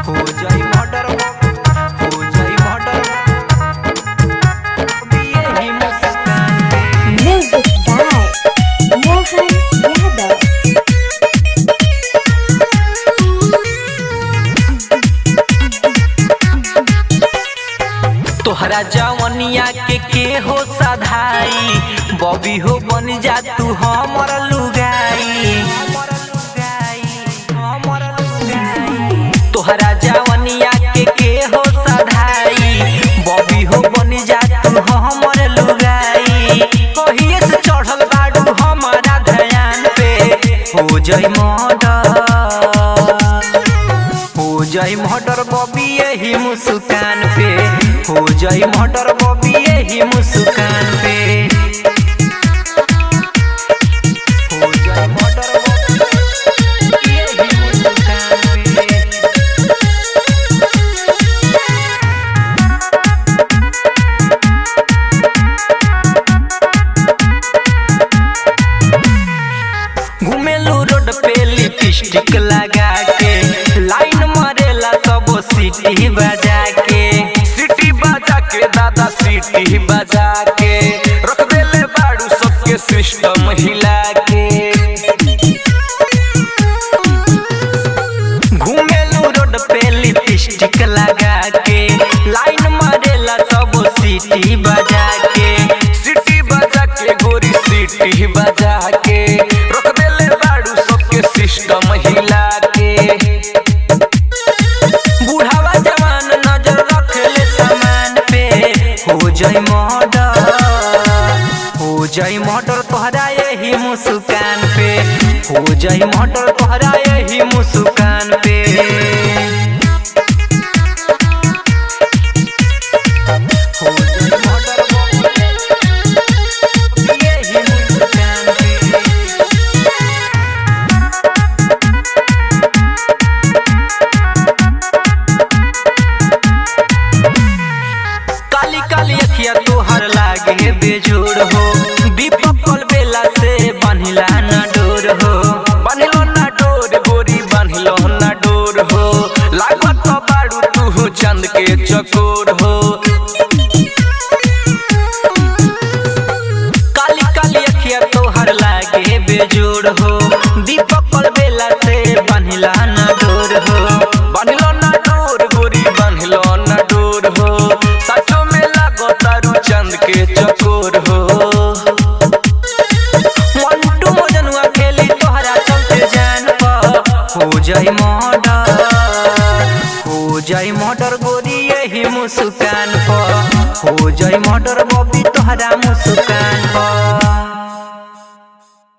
हो जाई मर्डर, हो जाई मर्डर, यही मुस्कान पे। Music by Mohan Yadav. तोहरा जवनिया के हो सधाई, बॉबी हो बन जा तू हमर लुगाई। तोहरा जवनिया के हो सधाई, बॉबी हो बन जा तू हमर लुगाई। कहिए से चढ़ल बाड़ू हमारा ध्यान पे, हो जाई मर्डर, हो जाई मर्डर बॉबी यही मुस्कान पे। हो जाई मर्डर बॉबी यही मुस्कान पे। हो जाई मर्डर बॉबी यही मुस्कान पे। घुमेलू रोड पे लिपस्टिक लगा के, लाइन मारेला सब सीटी बजा के। सीटी बजा के दादा सीटी बजा के, रख देले बाड़ू सबके सिस्टम हिला के। घुमेलू रोड पे लिपस्टिक लगा के, लाइन मारेला सब सीटी बजा के। सीटी बजा के गोरी सीटी बजा के, रख देले बाड़ू सबके सिस्टम हिला के। बुढ़ावा जवान नजर रखले सामान पे, हो जाई मर्डर, हो जाई मर्डर तोहरा यही मुस्कान पे। हो जाई मर्डर तोहरा यही मुस्कान पे। हो जाई मर्डर यही मुस्कान पे। काली काली अखिया तोहर लागे बेजोड़ हो, दीपक बेला से बांधिला ना डोर हो। बांधिलो ना डोर गोरी बांधिलो ना डोर हो, लागत बाड़ू तू चंद के चकोर हो। काली काली अखिया तोहर लागे बेजोड़ हो, दीपक बेला से बांधिला ना डोर हो। बांधिलो ना डोर गोरी बांधिलो ना डोर हो, साचो में लागो तारू चंद के चकोर हो। मंटू मजनुआ खेली तोहरा चलते जान पर, हो जाई मर्डर, हो जाई मर्डर गोरी यही मुस्कान पर। हो जाई मर्डर बॉबी तोहरा मुस्कान पर।